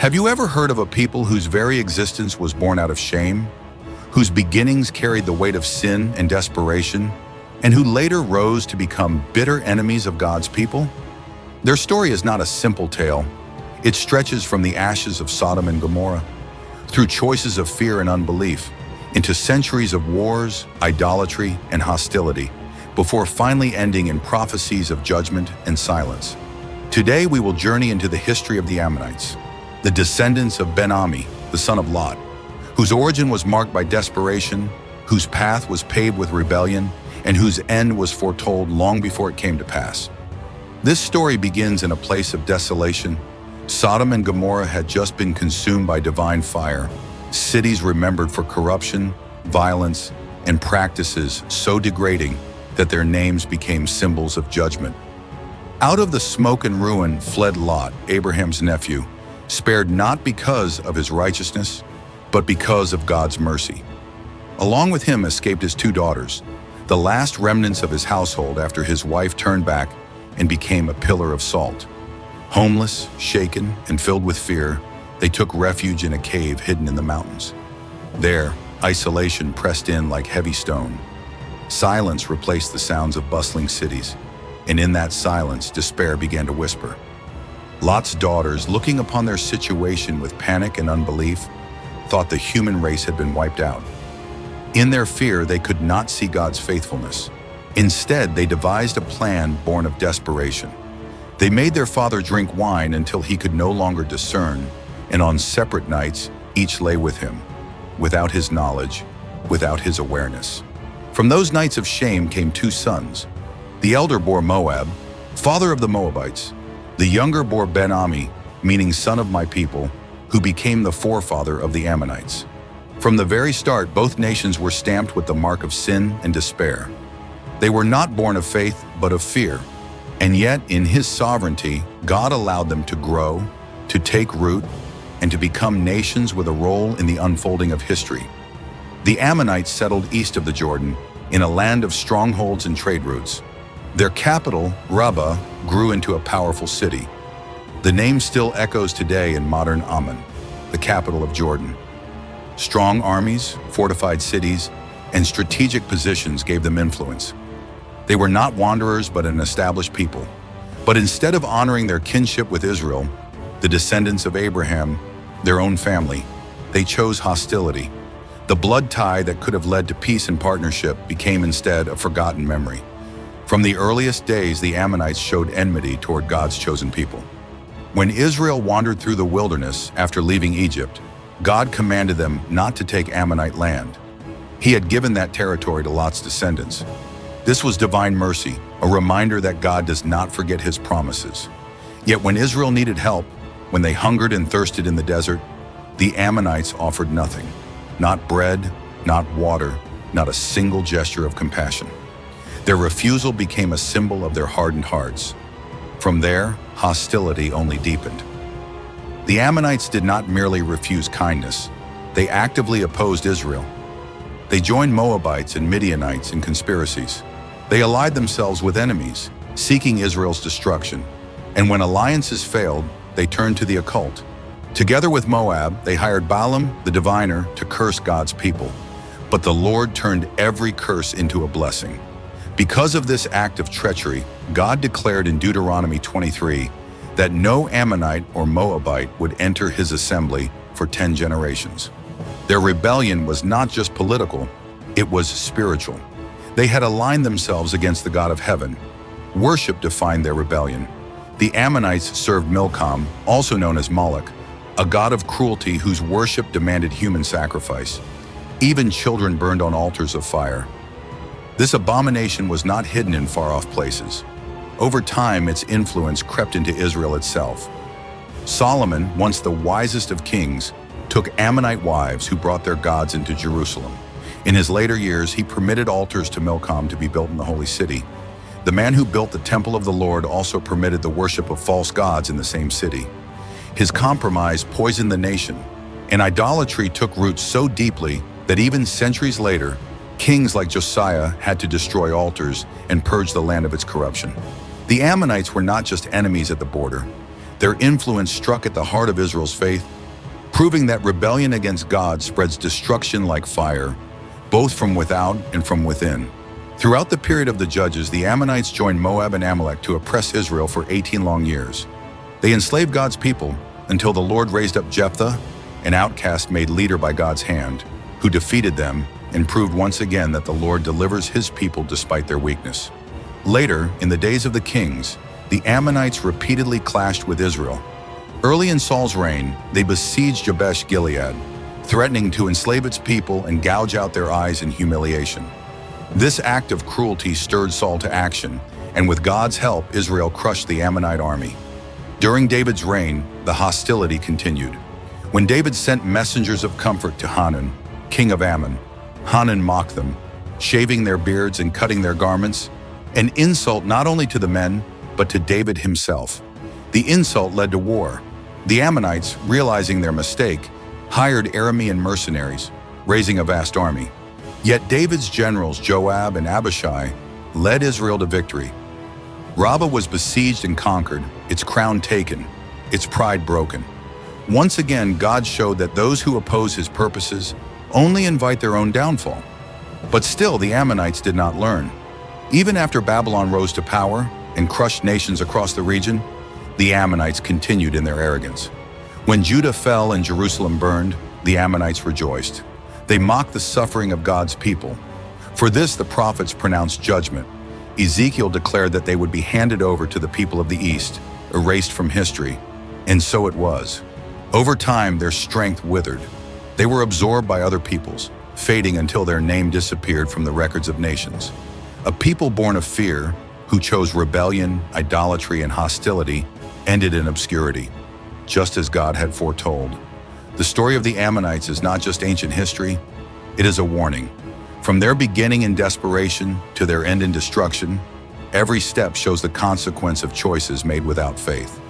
Have you ever heard of a people whose very existence was born out of shame, whose beginnings carried the weight of sin and desperation, and who later rose to become bitter enemies of God's people? Their story is not a simple tale. It stretches from the ashes of Sodom and Gomorrah, through choices of fear and unbelief, into centuries of wars, idolatry, and hostility, before finally ending in prophecies of judgment and silence. Today we will journey into the history of the Ammonites, the descendants of Ben-Ami, the son of Lot, whose origin was marked by desperation, whose path was paved with rebellion, and whose end was foretold long before it came to pass. This story begins in a place of desolation. Sodom and Gomorrah had just been consumed by divine fire, cities remembered for corruption, violence, and practices so degrading that their names became symbols of judgment. Out of the smoke and ruin fled Lot, Abraham's nephew, spared not because of his righteousness, but because of God's mercy. Along with him escaped his two daughters, the last remnants of his household after his wife turned back and became a pillar of salt. Homeless, shaken, and filled with fear, they took refuge in a cave hidden in the mountains. There, isolation pressed in like heavy stone. Silence replaced the sounds of bustling cities, and in that silence, despair began to whisper. Lot's daughters, looking upon their situation with panic and unbelief, thought the human race had been wiped out. In their fear, they could not see God's faithfulness. Instead, they devised a plan born of desperation. They made their father drink wine until he could no longer discern, and on separate nights, each lay with him, without his knowledge, without his awareness. From those nights of shame came two sons. The elder bore Moab, father of the Moabites. The younger bore Ben-Ami, meaning son of my people, who became the forefather of the Ammonites. From the very start, both nations were stamped with the mark of sin and despair. They were not born of faith, but of fear. And yet, in His sovereignty, God allowed them to grow, to take root, and to become nations with a role in the unfolding of history. The Ammonites settled east of the Jordan, in a land of strongholds and trade routes. Their capital, Rabbah, grew into a powerful city. The name still echoes today in modern Amman, the capital of Jordan. Strong armies, fortified cities, and strategic positions gave them influence. They were not wanderers but an established people. But instead of honoring their kinship with Israel, the descendants of Abraham, their own family, they chose hostility. The blood tie that could have led to peace and partnership became instead a forgotten memory. From the earliest days, the Ammonites showed enmity toward God's chosen people. When Israel wandered through the wilderness after leaving Egypt, God commanded them not to take Ammonite land. He had given that territory to Lot's descendants. This was divine mercy, a reminder that God does not forget His promises. Yet when Israel needed help, when they hungered and thirsted in the desert, the Ammonites offered nothing. Not bread, not water, not a single gesture of compassion. Their refusal became a symbol of their hardened hearts. From there, hostility only deepened. The Ammonites did not merely refuse kindness, they actively opposed Israel. They joined Moabites and Midianites in conspiracies. They allied themselves with enemies, seeking Israel's destruction. And when alliances failed, they turned to the occult. Together with Moab, they hired Balaam, the diviner, to curse God's people. But the Lord turned every curse into a blessing. Because of this act of treachery, God declared in Deuteronomy 23 that no Ammonite or Moabite would enter His assembly for 10 generations. Their rebellion was not just political, it was spiritual. They had aligned themselves against the God of heaven. Worship defined their rebellion. The Ammonites served Milcom, also known as Moloch, a god of cruelty whose worship demanded human sacrifice. Even children burned on altars of fire. This abomination was not hidden in far-off places. Over time, its influence crept into Israel itself. Solomon, once the wisest of kings, took Ammonite wives who brought their gods into Jerusalem. In his later years, he permitted altars to Milcom to be built in the holy city. The man who built the temple of the Lord also permitted the worship of false gods in the same city. His compromise poisoned the nation, and idolatry took root so deeply that even centuries later, kings like Josiah had to destroy altars and purge the land of its corruption. The Ammonites were not just enemies at the border. Their influence struck at the heart of Israel's faith, proving that rebellion against God spreads destruction like fire, both from without and from within. Throughout the period of the Judges, the Ammonites joined Moab and Amalek to oppress Israel for 18 long years. They enslaved God's people until the Lord raised up Jephthah, an outcast made leader by God's hand, who defeated them and proved once again that the Lord delivers his people despite their weakness. Later, in the days of the kings, the Ammonites repeatedly clashed with Israel. Early in Saul's reign, they besieged Jabesh Gilead, threatening to enslave its people and gouge out their eyes in humiliation. This act of cruelty stirred Saul to action, and with God's help, Israel crushed the Ammonite army. During David's reign, the hostility continued. When David sent messengers of comfort to Hanun, king of Ammon, Hanun mocked them, shaving their beards and cutting their garments, an insult not only to the men, but to David himself. The insult led to war. The Ammonites, realizing their mistake, hired Aramean mercenaries, raising a vast army. Yet David's generals Joab and Abishai led Israel to victory. Rabbah was besieged and conquered, its crown taken, its pride broken. Once again, God showed that those who oppose his purposes only invite their own downfall. But still, the Ammonites did not learn. Even after Babylon rose to power and crushed nations across the region, the Ammonites continued in their arrogance. When Judah fell and Jerusalem burned, the Ammonites rejoiced. They mocked the suffering of God's people. For this, the prophets pronounced judgment. Ezekiel declared that they would be handed over to the people of the East, erased from history. And so it was. Over time, their strength withered. They were absorbed by other peoples, fading until their name disappeared from the records of nations. A people born of fear, who chose rebellion, idolatry, and hostility, ended in obscurity, just as God had foretold. The story of the Ammonites is not just ancient history, it is a warning. From their beginning in desperation to their end in destruction, every step shows the consequence of choices made without faith.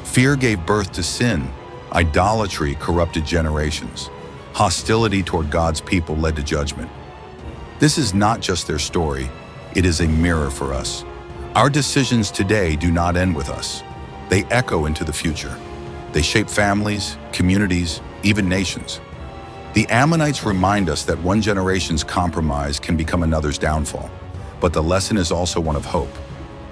Fear gave birth to sin, idolatry corrupted generations, hostility toward God's people led to judgment. This is not just their story, it is a mirror for us. Our decisions today do not end with us. They echo into the future. They shape families, communities, even nations. The Ammonites remind us that one generation's compromise can become another's downfall, but the lesson is also one of hope.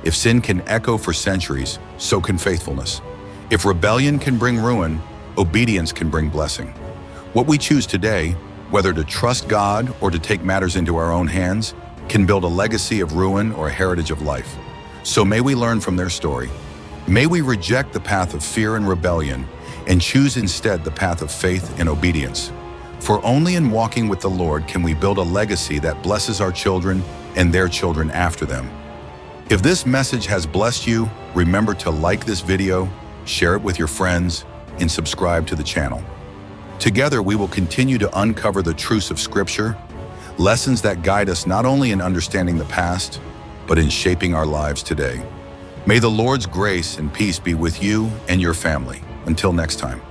If sin can echo for centuries, so can faithfulness. If rebellion can bring ruin, obedience can bring blessing. What we choose today, whether to trust God or to take matters into our own hands, can build a legacy of ruin or a heritage of life. So may we learn from their story. May we reject the path of fear and rebellion and choose instead the path of faith and obedience. For only in walking with the Lord can we build a legacy that blesses our children and their children after them. If this message has blessed you, remember to like this video, share it with your friends, and subscribe to the channel. Together, we will continue to uncover the truths of Scripture, lessons that guide us not only in understanding the past, but in shaping our lives today. May the Lord's grace and peace be with you and your family. Until next time.